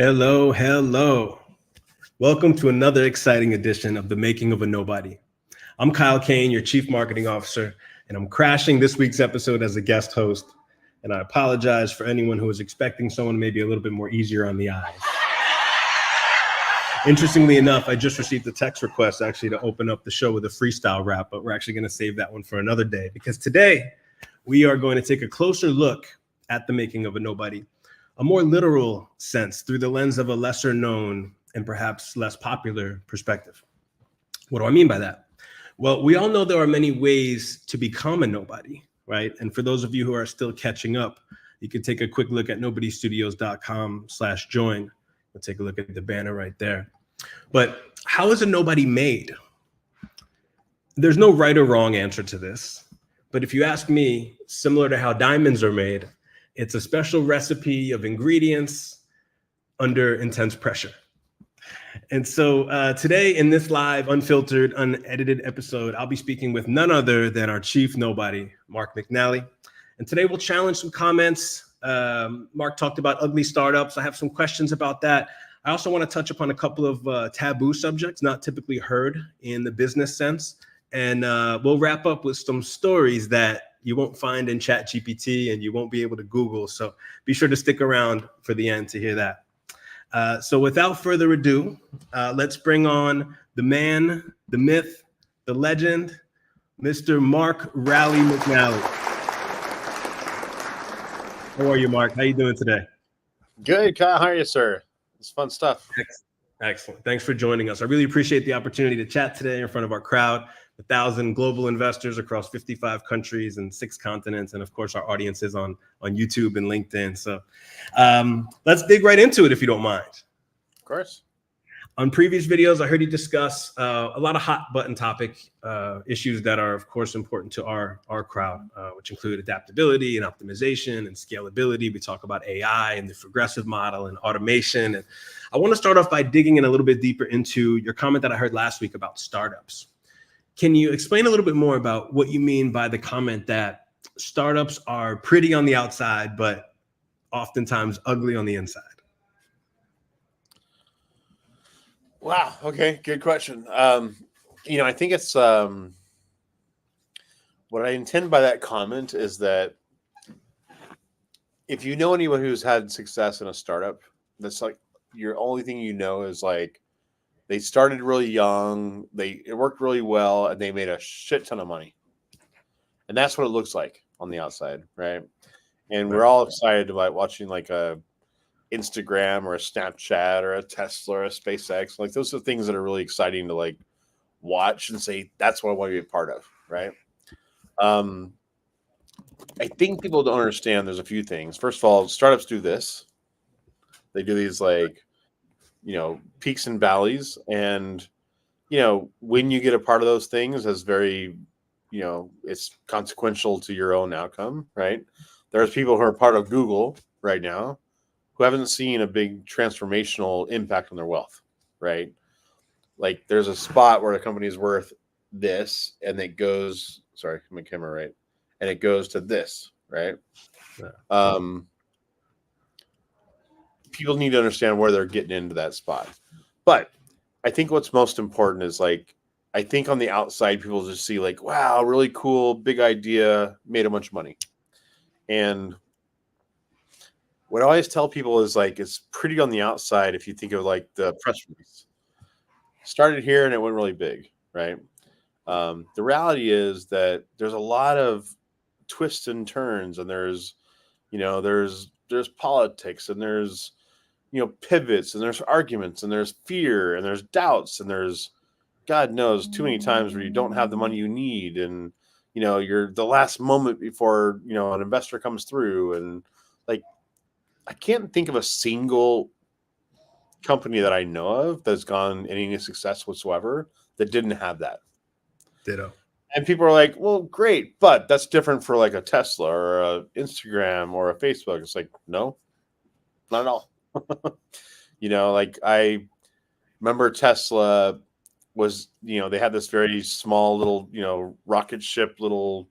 Hello, hello. Welcome to another exciting edition of The Making of a Nobody. I'm Kyle Kane, your Chief Marketing Officer, and I'm crashing this week's episode as a guest host. And I apologize for anyone who was expecting someone maybe a little bit more easier on the eyes. Interestingly enough, I just received a text request actually to open up the show with a freestyle rap, but we're actually going to save that one for another day because today we are going to take a closer look at the making of a nobody, a more literal sense through the lens of a lesser known and perhaps less popular perspective. What do I mean by that? Well, we all know there are many ways to become a nobody, right? And for those of you who are still catching up, you can take a quick look at nobodystudios.com/join. We'll take a look at the banner right there. But how is a nobody made? There's no right or wrong answer to this. But if you ask me, similar to how diamonds are made, it's a special recipe of ingredients under intense pressure. And so today in this live, unfiltered, unedited episode, I'll be speaking with none other than our chief nobody, Mark McNally. And today we'll challenge some comments. Mark talked about ugly startups. I have some questions about that. I also want to touch upon a couple of taboo subjects not typically heard in the business sense. And we'll wrap up with some stories that you won't find in ChatGPT and you won't be able to Google. So be sure to stick around for the end to hear that. So without further ado, let's bring on the man, the myth, the legend, Mr. Mark Rally McNally. How are you, Mark? How you doing today? Good, Kyle. How are you, sir? It's fun stuff. Excellent. Thanks for joining us. I really appreciate the opportunity to chat today in front of our crowd, 1,000 global investors across 55 countries and 6 continents, and of course our audiences on YouTube and LinkedIn. So let's dig right into it if you don't mind. Of course. On previous videos, I heard you discuss a lot of hot button topic issues that are, of course, important to our crowd, which include adaptability and optimization and scalability. We talk about AI and the progressive model and automation. And I want to start off by digging in a little bit deeper into your comment that I heard last week about startups. Can you explain a little bit more about what you mean by the comment that startups are pretty on the outside, but oftentimes ugly on the inside? Wow. Okay. Good question. I think it's what I intend by that comment is that if you know anyone who's had success in a startup, that's like your only thing you know is like they started really young, it worked really well, and they made a shit ton of money. And that's what it looks like on the outside, right? And we're all excited about watching like a Instagram or a Snapchat or a Tesla or a SpaceX. Like those are things that are really exciting to like watch and say, that's what I want to be a part of, right? I think people don't understand there's a few things. First of all, startups do this. They do these like, peaks and valleys. And, when you get a part of those things as very, it's consequential to your own outcome, right? There's people who are part of Google right now who haven't seen a big transformational impact on their wealth, right? Like there's a spot where the company is worth this and it goes, sorry, my camera right. And it goes to this, right? Yeah. People need to understand where they're getting into that spot. But I think what's most important is like, I think on the outside, people just see like, wow, really cool, big idea, made a bunch of money. And what I always tell people is like, it's pretty on the outside. If you think of like the press release, started here and it went really big, right? The reality is that there's a lot of twists and turns, and there's politics, and there's pivots, and there's arguments, and there's fear, and there's doubts, and there's God knows too many times where you don't have the money you need, and you're the last moment before an investor comes through, and like I can't think of a single company that I know of that's gone any success whatsoever that didn't have that. Ditto. And people are like, well, great, but that's different for like a Tesla or a Instagram or a Facebook. It's like, no, not at all. Like I remember Tesla was, they had this very small little, rocket ship little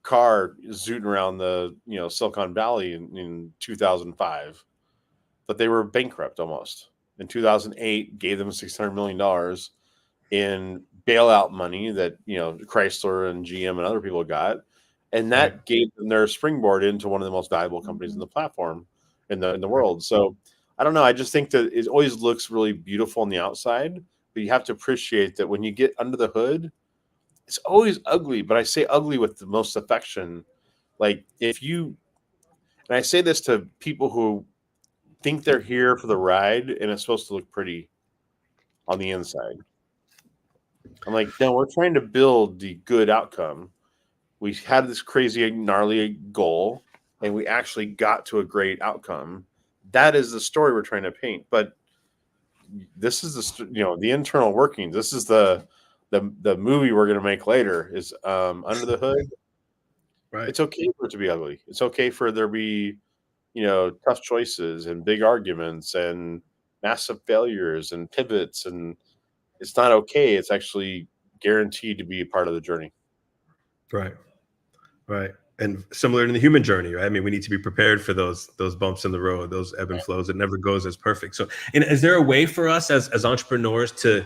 car zooting around the, Silicon Valley in 2005. but they were bankrupt almost. In 2008, gave them $600 million in bailout money that, Chrysler and GM and other people got. And that gave them their springboard into one of the most valuable companies in the platform in the world. So I don't know. I just think that it always looks really beautiful on the outside, but you have to appreciate that when you get under the hood, it's always ugly. But I say ugly with the most affection. Like and I say this to people who think they're here for the ride and it's supposed to look pretty on the inside. I'm like, no, we're trying to build the good outcome. We had this crazy, gnarly goal, and we actually got to a great outcome. That is the story we're trying to paint. But this is the internal workings. This is the movie we're going to make later. Is under the hood. Right. It's okay for it to be ugly. It's okay for there be, tough choices and big arguments and massive failures and pivots, and it's not okay. It's actually guaranteed to be a part of the journey. Right. Right. And similar to the human journey, right? I mean, we need to be prepared for those bumps in the road, those ebb and flows. It never goes as perfect. So, and is there a way for us as entrepreneurs to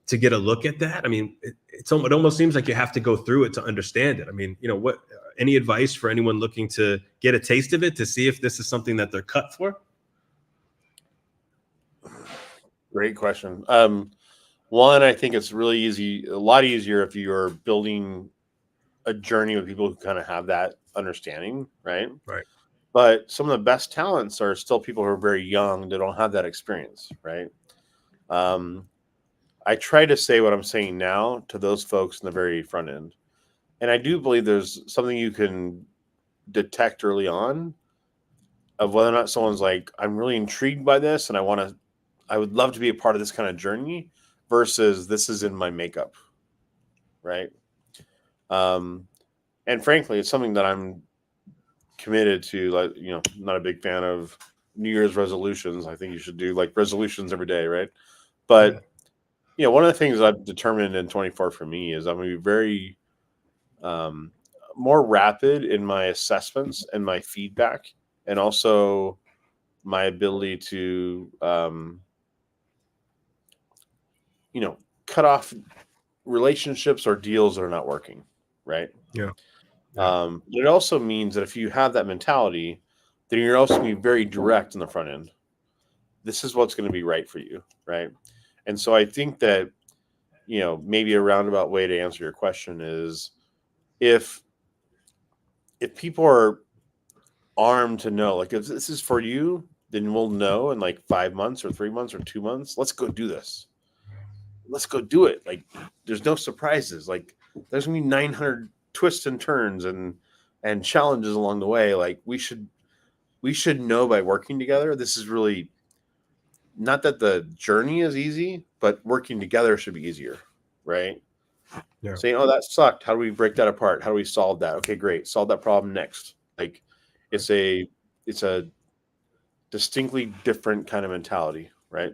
get a look at that? I mean, it almost seems like you have to go through it to understand it. I mean, what any advice for anyone looking to get a taste of it to see if this is something that they're cut for? Great question. One, I think it's really easy, a lot easier if you're building a journey with people who kind of have that understanding, right? Right. But some of the best talents are still people who are very young that don't have that experience, right? I try to say what I'm saying now to those folks in the very front end. And I do believe there's something you can detect early on of whether or not someone's like, I'm really intrigued by this and I would love to be a part of this kind of journey versus this is in my makeup, right? And frankly, it's something that I'm committed to. Like, not a big fan of New Year's resolutions. I think you should do like resolutions every day, right? But one of the things I've determined in 24 for me is I'm going to be very more rapid in my assessments and my feedback, and also my ability to cut off relationships or deals that are not working, right? Yeah. It also means that if you have that mentality, then you're also going to be very direct in the front end. This is what's going to be right for you, right? And so I think that, maybe a roundabout way to answer your question is if people are armed to know, like, if this is for you, then we'll know in like 5 months or 3 months or 2 months. Let's go do this. Let's go do it. Like, there's no surprises. Like, there's going to be 900 twists and turns and challenges along the way. Like, we should know by working together. This is really not that the journey is easy, but working together should be easier, right? Yeah. Saying, oh, that sucked. How do we break that apart? How do we solve that? Okay, great. Solve that problem next. Like, it's a distinctly different kind of mentality, right?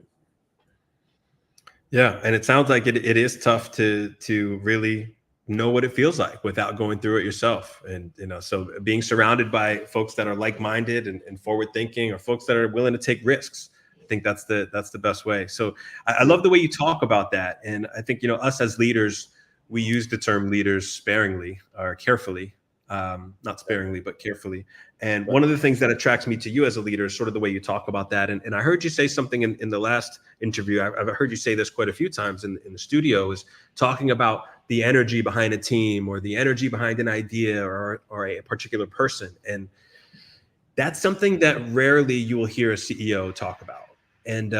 Yeah. And it sounds like it is tough to really know what it feels like without going through it yourself. And, so being surrounded by folks that are like-minded and forward thinking, or folks that are willing to take risks, I think that's the best way. So I love the way you talk about that. And I think, us as leaders, we use the term leaders sparingly or carefully, not sparingly, but carefully. And one of the things that attracts me to you as a leader is sort of the way you talk about that. And I heard you say something in the last interview. I've heard you say this quite a few times in the studio, is talking about the energy behind a team or the energy behind an idea or a particular person. And that's something that rarely you will hear a CEO talk about. And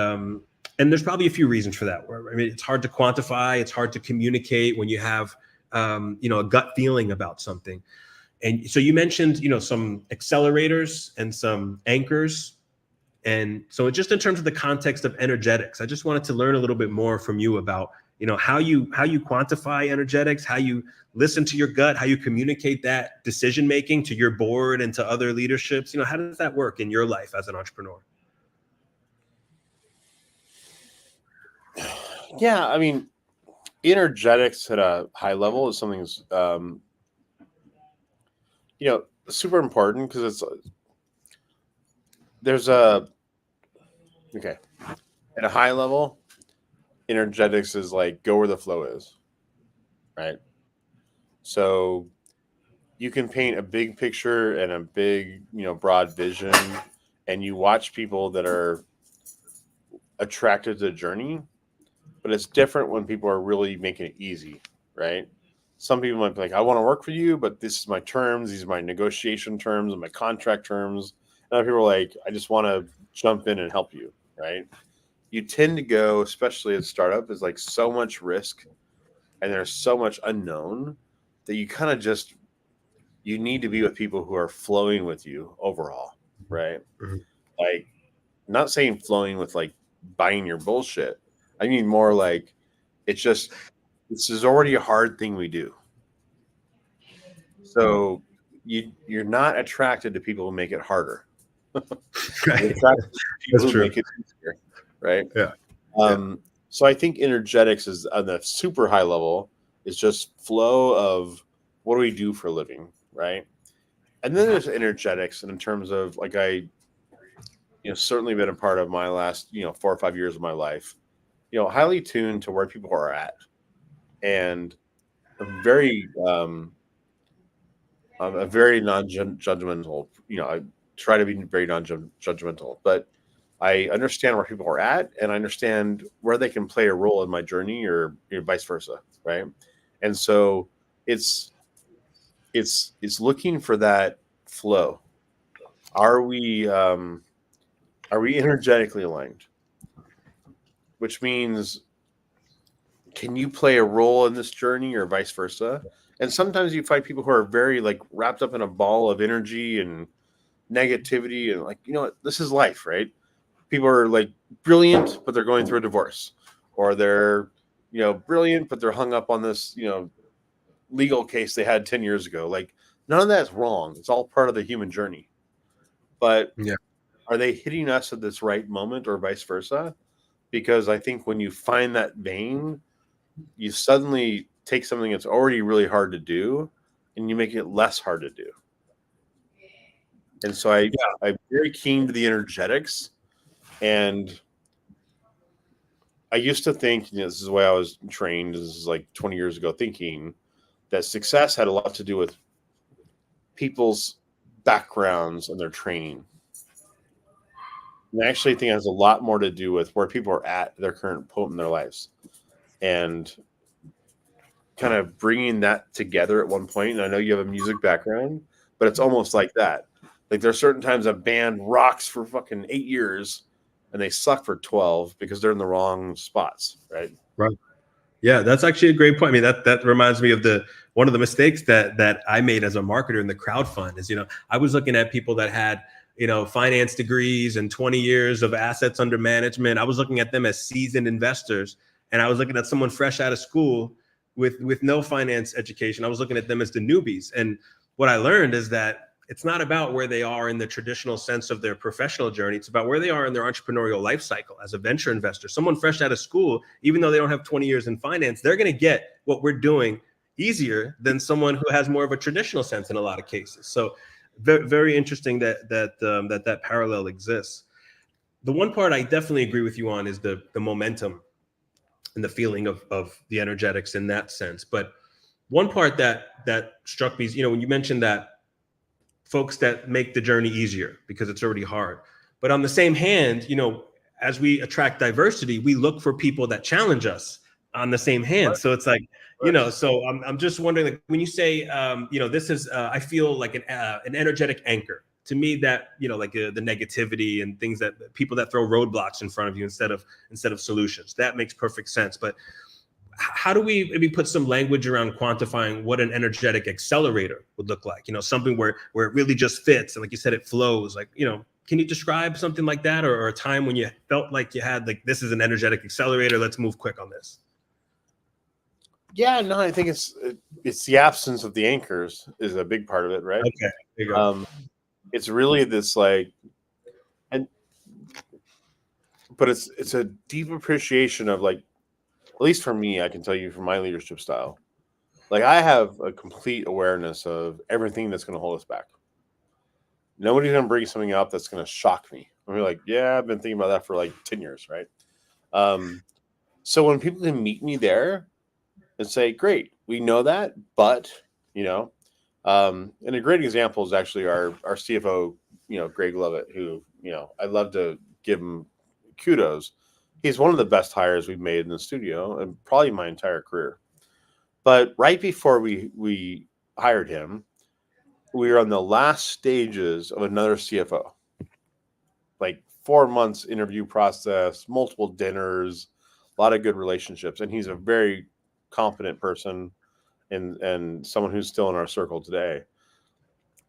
there's probably a few reasons for that. I mean, it's hard to quantify. It's hard to communicate when you have, a gut feeling about something. And so you mentioned, some accelerators and some anchors. And so just in terms of the context of energetics, I just wanted to learn a little bit more from you about, how you quantify energetics, how you listen to your gut, how you communicate that decision making to your board and to other leaderships. How does that work in your life as an entrepreneur? Yeah, I mean, energetics at a high level is something that's super important because there's a Okay. At a high level, energetics is like go where the flow is, right? So you can paint a big picture and a big, broad vision, and you watch people that are attracted to the journey, but it's different when people are really making it easy, right? Some people might be like, I want to work for you, but this is my terms, these are my negotiation terms and my contract terms. And other people are like, I just want to jump in and help you, right? You tend to go, especially at startup, is like so much risk and there's so much unknown that you kind of just you need to be with people who are flowing with you overall, right? Mhm. Like, not saying flowing with like buying your bullshit. I mean more like it's just this is already a hard thing we do. So you're not attracted to people who make it harder. You're Right. attracted to people That's who true. make it easier, right? Yeah. Yeah. So I think energetics is on the super high level is just flow of what do we do for a living, right? And then there's energetics, and in terms of like certainly been a part of my last 4 or 5 years of my life, highly tuned to where people are at, and very I'm a very non-judgmental. I try to be very non-judgmental, but I understand where people are at, and I understand where they can play a role in my journey, or vice versa, right? And so it's it's looking for that flow. Are we energetically aligned? Which means, can you play a role in this journey, or vice versa? And sometimes you find people who are very like wrapped up in a ball of energy and negativity, and like, this is life, right? People are like brilliant, but they're going through a divorce, or they're brilliant, but they're hung up on this legal case they had 10 years ago. Like, none of that's wrong. It's all part of the human journey. But Yeah. are they hitting us at this right moment, or vice versa? Because I think when you find that vein, you suddenly take something that's already really hard to do and you make it less hard to do. And so I'm very keen to the energetics. And I used to think, this is the way I was trained, this is like 20 years ago, thinking that success had a lot to do with people's backgrounds and their training. And I actually think it has a lot more to do with where people are at their current point in their lives. And kind of bringing that together at one point. And I know you have a music background, but it's almost like that. Like, there's certain times a band rocks for fucking 8 years and they suck for 12 because they're in the wrong spots, right? Right. Yeah, that's actually a great point. I mean, that reminds me of one of the mistakes that I made as a marketer in the crowd fund is, I was looking at people that had, finance degrees and 20 years of assets under management. I was looking at them as seasoned investors, and I was looking at someone fresh out of school with no finance education. I was looking at them as the newbies. And what I learned is that it's not about where they are in the traditional sense of their professional journey. It's about where they are in their entrepreneurial life cycle as a venture investor. Someone fresh out of school, even though they don't have 20 years in finance, they're going to get what we're doing easier than someone who has more of a traditional sense in a lot of cases. So very, very interesting that parallel exists. The one part I definitely agree with you on is the momentum and the feeling of the energetics in that sense. But one part that struck me is, when you mentioned that folks that make the journey easier because it's already hard. But on the same hand, as we attract diversity, we look for people that challenge us on the same hand. So it's like, so I'm just wondering, like, when you say, this is, I feel like an energetic anchor. To me, that, like the negativity and things that people that throw roadblocks in front of you instead of solutions, that makes perfect sense. But how do we maybe put some language around quantifying what an energetic accelerator would look like? Something where it really just fits, and like you said, it flows. Like, can you describe something like that, or a time when you felt like you had, like, this is an energetic accelerator, let's move quick on this? Yeah, no, I think it's the absence of the anchors is a big part of it, right? Okay, there you go. It's really this like, but it's a deep appreciation of, like, at least for me, I can tell you from my leadership style, like, I have a complete awareness of everything that's going to hold us back. Nobody's going to bring something up that's going to shock me, And we're like, yeah, I've been thinking about that for like 10 years, right? So when people can meet me there and say, great, we know that, but, you know, and a great example is actually our CFO, Greg Lovett, who, I love to give him kudos. He's one of the best hires we've made in the studio and probably my entire career. But right before we hired him, we were on the last stages of another CFO, like 4 months interview process, multiple dinners, a lot of good relationships. And he's a very competent person and someone who's still in our circle today.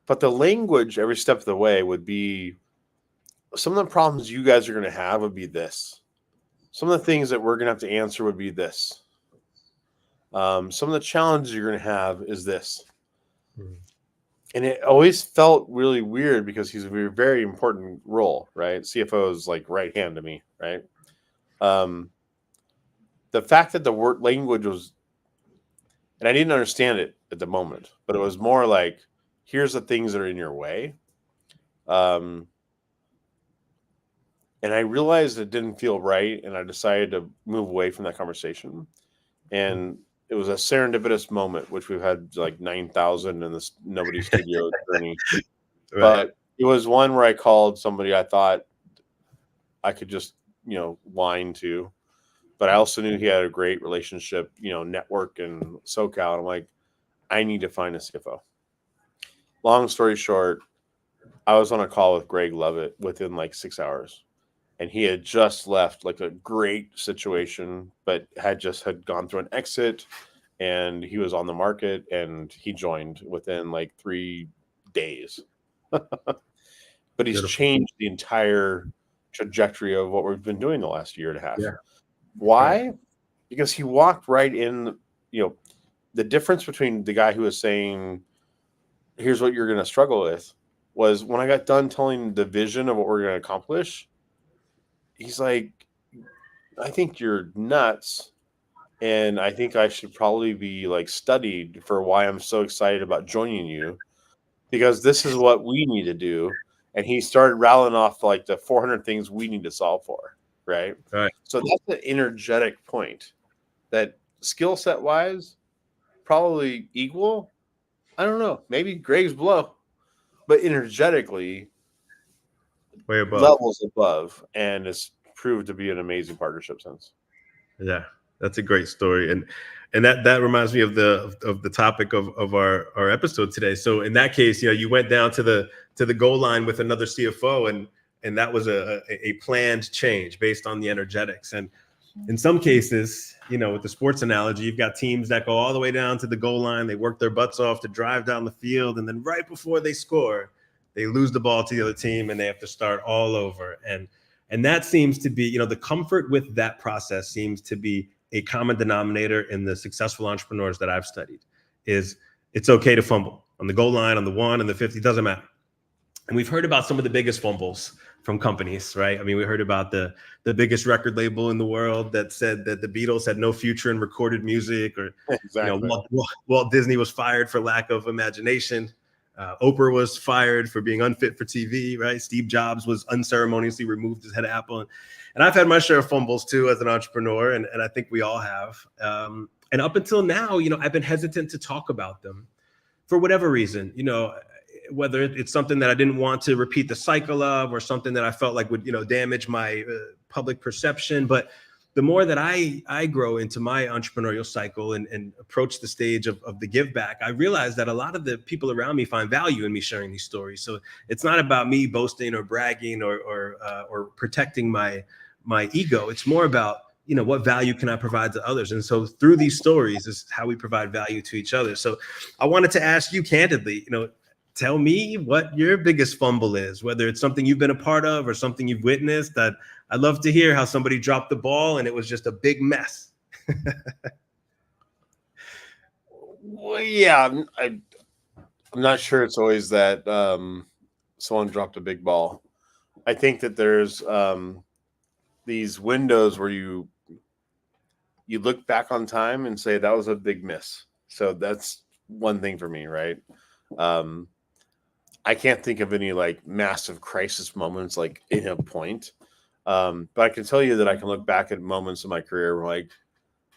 But the language every step of the way would be, some of the problems you guys are going to have would be this. Some of the things that we're going to have to answer would be this. Some of the challenges you're going to have is this. Mhm. And it always felt really weird because he's a very important role, right? CFO is like right hand to me, right? The fact that the word language was, and I didn't understand it at the moment, but it was more like, here's the things that are in your way. And I realized it didn't feel right, and I decided to move away from that conversation. And it was a serendipitous moment, which we've had like 9,000 in this nobody studio journey. Right. But it was one where I called somebody I thought I could just, whine to. But I also knew he had a great relationship, network in SoCal. And I'm like, I need to find a CFO. Long story short, I was on a call with Greg Lovett within like 6 hours. And he had just left like a great situation, but had gone through an exit, and he was on the market, and he joined within like 3 days. But he's Beautiful. changed the entire trajectory of what we've been doing the last year and a half. Yeah. Why? Right. Because he walked right in, the difference between the guy who was saying, here's what you're going to struggle with, was when I got done telling the vision of what we're going to accomplish, he's like, I think you're nuts. And I think I should probably be like studied for why I'm so excited about joining you, because this is what we need to do. And he started rattling off like the 400 things we need to solve for. Right. Right. So that's the energetic point that skill set wise, probably equal. I don't know. Maybe Greg's below, but energetically, Way above. levels above. And it's proved to be an amazing partnership since. Yeah, that's a great story, and that reminds me of the topic of our episode today. So in that case, you went down to the goal line with another CFO, and that was a planned change based on the energetics. And in some cases, with the sports analogy, you've got teams that go all the way down to the goal line, they work their butts off to drive down the field, and then right before they score, they lose the ball to the other team, and they have to start all over. And that seems to be, the comfort with that process seems to be a common denominator in the successful entrepreneurs that I've studied. Is it's okay to fumble on the goal line, on the 1 and the 50, doesn't matter. And we've heard about some of the biggest fumbles from companies, right? I mean, we heard about the biggest record label in the world that said that the Beatles had no future in recorded music, or Exactly. Walt Disney was fired for lack of imagination. Oprah was fired for being unfit for TV, right? Steve Jobs was unceremoniously removed as head of Apple. And I've had my share of fumbles too as an entrepreneur, and I think we all have. And up until now, I've been hesitant to talk about them for whatever reason, whether it's something that I didn't want to repeat the cycle of, or something that I felt like would, damage my public perception. But the more that I grow into my entrepreneurial cycle and approach the stage of the give back, I realize that a lot of the people around me find value in me sharing these stories. So it's not about me boasting or bragging or protecting my ego. It's more about, what value can I provide to others? And so through these stories is how we provide value to each other. So I wanted to ask you candidly, tell me what your biggest fumble is, whether it's something you've been a part of or something you've witnessed. I'd love to hear how somebody dropped the ball and it was just a big mess. Well, yeah, I'm not sure it's always that someone dropped a big ball. I think that there's these windows where you look back on time and say that was a big miss. So that's one thing for me, right? I can't think of any like massive crisis moments like in a point. But I can tell you that I can look back at moments in my career where like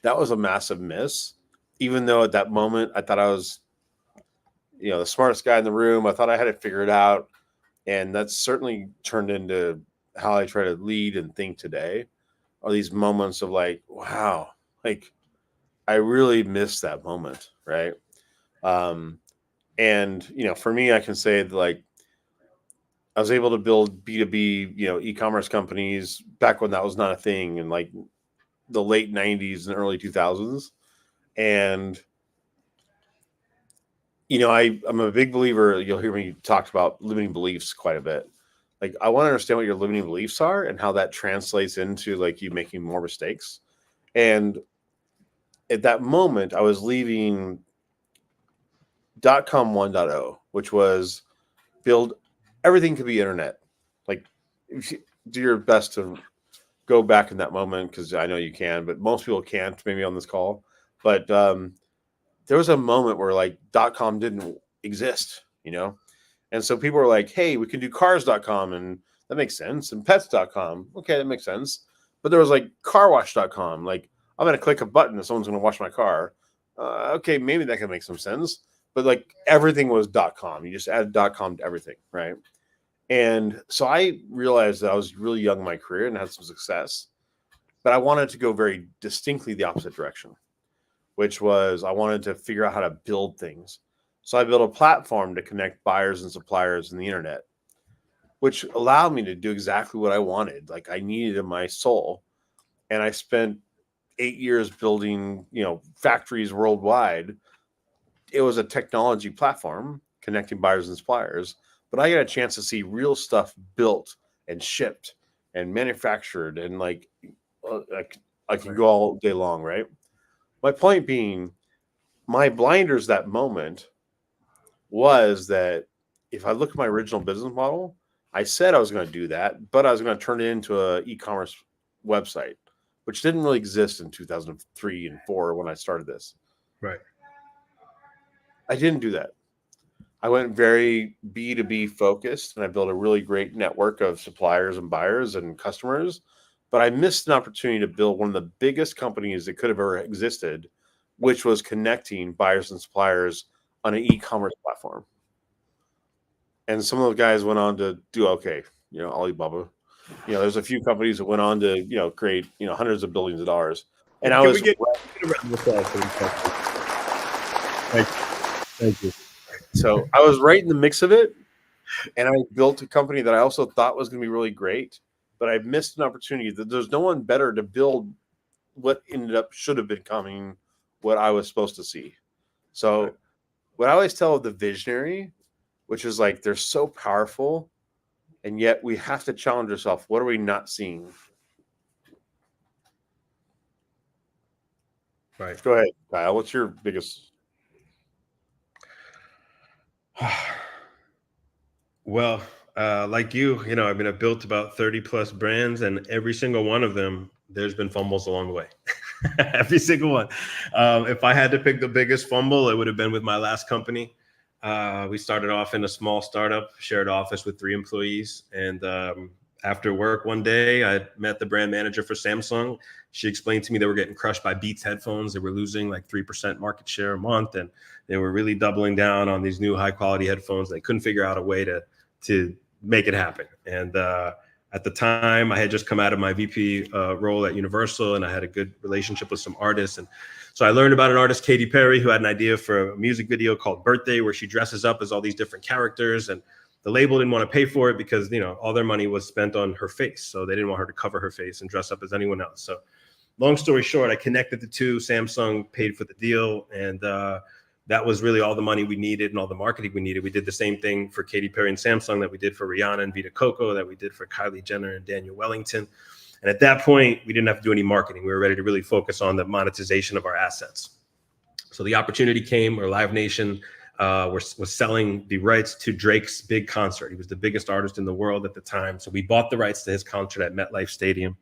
that was a massive miss. Even though at that moment I thought I was, the smartest guy in the room. I thought I had it figured out. And that's certainly turned into how I try to lead and think today. Are these moments of like, wow, like I really missed that moment, right? And for me, I can say that like I was able to build B2B, e-commerce companies back when that was not a thing in like the late 90s and early 2000s. And I'm a big believer. You'll hear me talk about limiting beliefs quite a bit. Like I want to understand what your limiting beliefs are and how that translates into like you making more mistakes. And at that moment, I was leaving .com 1.0, which was build everything could be internet. Like if you do your best to go back in that moment, because I know you can, but most people can't maybe on this call. But there was a moment where like .com didn't exist, and so people were like, hey, we can do cars.com, and that makes sense, and pets.com. Okay, that makes sense. But there was like carwash.com. Like, I'm going to click a button and someone's going to wash my car. Okay, maybe that can make some sense. But like everything was .com. You just added .com to everything, right? And so I realized that I was really young in my career and had some success, but I wanted to go very distinctly the opposite direction, which was I wanted to figure out how to build things. So I built a platform to connect buyers and suppliers in the internet, which allowed me to do exactly what I wanted, like I needed in my soul. And I spent 8 years building, factories worldwide. It was a technology platform connecting buyers and suppliers, but I got a chance to see real stuff built and shipped and manufactured, and like I can go all day long, right? My point being, my blinders that moment was that if I look at my original business model, I said I was going to do that, but I was going to turn it into an e-commerce website, which didn't really exist in 2003 and 4 when I started this. Right. I didn't do that. I went very B2B focused, and I built a really great network of suppliers and buyers and customers. But I missed an opportunity to build one of the biggest companies that could have ever existed, which was connecting buyers and suppliers on an e-commerce platform. And some of those guys went on to do okay, Alibaba. There's a few companies that went on to, create, hundreds of billions of dollars. And I was. Get around with that? Thank you. So I was right in the mix of it, and I built a company that I also thought was going to be really great, but I missed an opportunity that there's no one better to build what ended up should have been coming, what I was supposed to see. So what I always tell the visionary, which is like, they're so powerful, and yet we have to challenge ourselves. What are we not seeing? Right. Go ahead, Kyle. What's your biggest? Well, like you, I've built about 30 plus brands, and every single one of them, there's been fumbles along the way. Every single one. If I had to pick the biggest fumble, it would have been with my last company. We started off in a small startup, shared office with 3 employees. And after work one day, I met the brand manager for Samsung. She explained to me they were getting crushed by Beats headphones. They were losing like 3% market share a month, and they were really doubling down on these new high quality headphones. They couldn't figure out a way to make it happen. And at the time, I had just come out of my VP role at Universal, and I had a good relationship with some artists. And so I learned about an artist, Katy Perry, who had an idea for a music video called Birthday, where she dresses up as all these different characters. And the label didn't want to pay for it because, all their money was spent on her face. So they didn't want her to cover her face and dress up as anyone else. So long story short, I connected the two. Samsung paid for the deal. And that was really all the money we needed and all the marketing we needed. We did the same thing for Katy Perry and Samsung that we did for Rihanna and Vita Coco, that we did for Kylie Jenner and Daniel Wellington. And at that point, we didn't have to do any marketing. We were ready to really focus on the monetization of our assets. So the opportunity came where Live Nation was selling the rights to Drake's big concert. He was the biggest artist in the world at the time. So we bought the rights to his concert at MetLife Stadium.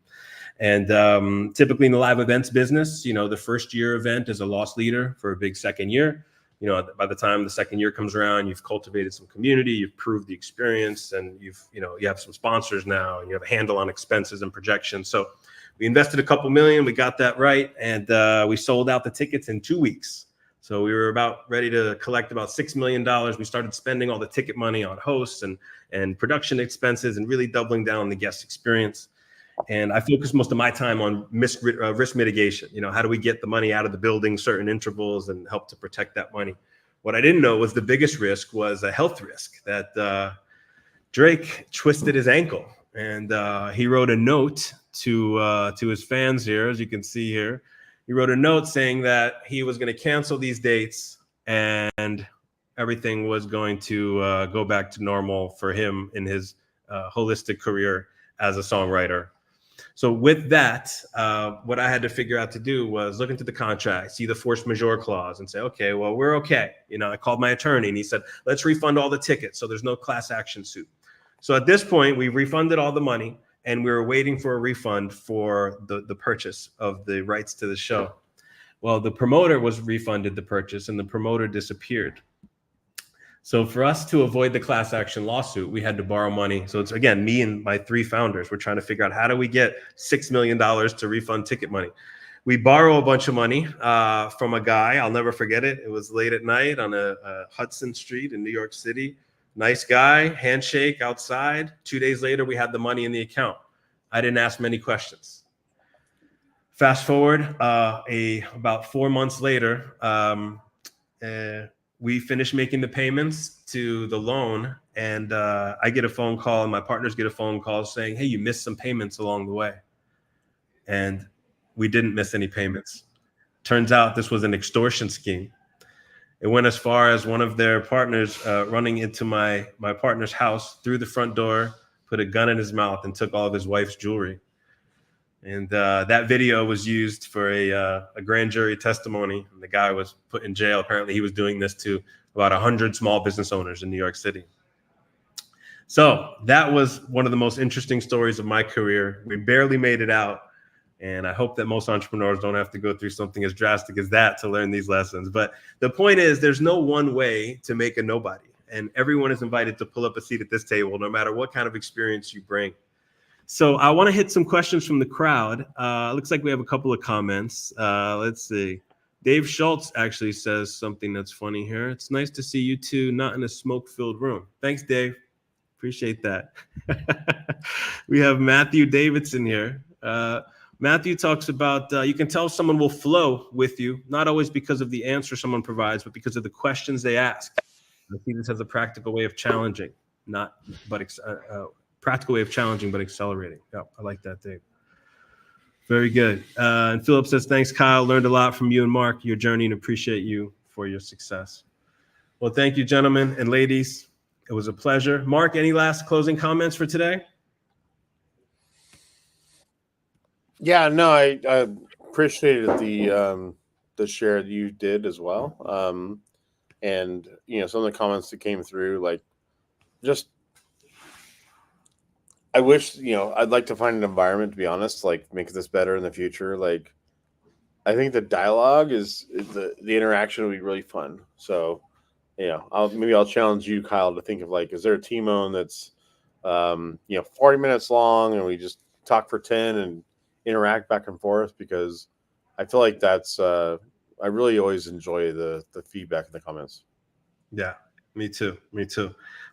And typically in the live events business, the first year event is a loss leader for a big second year. you know, by the time the second year comes around, you've cultivated some community, you've proved the experience, and you have some sponsors now, and you have a handle on expenses and projections. So we invested a couple million, we got that right, and we sold out the tickets in 2 weeks. So we were about ready to collect about $6 million. We started spending all the ticket money on hosts and production expenses and really doubling down on the guest experience. And I focused most of my time on risk mitigation. You know, how do we get the money out of the building, certain intervals, and help to protect that money? What I didn't know was the biggest risk was a health risk, that Drake twisted his ankle, and he wrote a note to his fans here, as you can see here. He wrote a note saying that he was going to cancel these dates and everything was going to go back to normal for him in his holistic career as a songwriter. So with that, what I had to figure out to do was look into the contract, see the force majeure clause, and say, okay, well, we're okay. You know, I called my attorney and he said, let's refund all the tickets so there's no class action suit. So at this point, we refunded all the money, and we were waiting for a refund for the purchase of the rights to the show. Well, the promoter was refunded the purchase, and the promoter disappeared. So for us to avoid the class action lawsuit, we had to borrow money. So it's, again, me and my 3 founders. We're trying to figure out, how do we get $6 million to refund ticket money? We borrow a bunch of money from a guy. I'll never forget it. It was late at night on a Hudson Street in New York City. Nice guy, handshake outside. 2 days later, we had the money in the account. I didn't ask many questions. Fast forward, about 4 months later, we finished making the payments to the loan, and I get a phone call, and my partners get a phone call saying, hey, you missed some payments along the way. And we didn't miss any payments. Turns out this was an extortion scheme. It went as far as one of their partners running into my partner's house through the front door, put a gun in his mouth, and took all of his wife's jewelry. And that video was used for a grand jury testimony. And the guy was put in jail. Apparently, he was doing this to about 100 small business owners in New York City. So that was one of the most interesting stories of my career. We barely made it out. And I hope that most entrepreneurs don't have to go through something as drastic as that to learn these lessons. But the point is, there's no one way to make a nobody. And everyone is invited to pull up a seat at this table, no matter what kind of experience you bring. So I want to hit some questions from the crowd. Looks like we have a couple of comments. Let's see. Dave Schultz actually says something that's funny here. It's nice to see you two not in a smoke-filled room. Thanks, Dave. Appreciate that. We have Matthew Davidson here. Matthew talks about you can tell someone will flow with you, not always because of the answer someone provides, but because of the questions they ask. I see this as a practical way of challenging, practical way of challenging, but accelerating. Yeah, I like that, Dave. Very good. And Philip says, thanks, Kyle. Learned a lot from you and Mark, your journey, and appreciate you for your success. Well, thank you, gentlemen and ladies. It was a pleasure. Mark, any last closing comments for today? Yeah, no, I appreciated the share that you did as well. And, you know, some of the comments that came through, like, just, I wish, you know, I'd like to find an environment, to be honest, like, make this better in the future. Like, I think the dialogue is the interaction would be really fun. So, you know, maybe I'll challenge you, Kyle, to think of, like, is there a T-Moan that's, you know, 40 minutes long, and we just talk for 10 and interact back and forth, because I feel like that's I really always enjoy the feedback in the comments. Yeah, me too.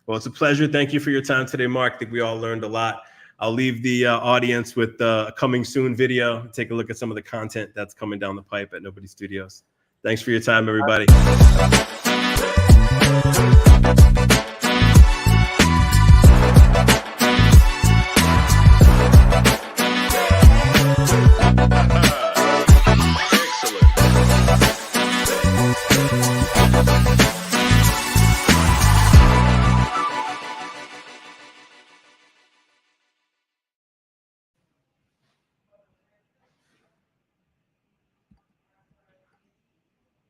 Well, it's a pleasure. Thank you for your time today, Mark. I think we all learned a lot. I'll leave the audience with the coming soon video. Take a look at some of the content that's coming down the pipe at Nobody Studios. Thanks for your time, everybody.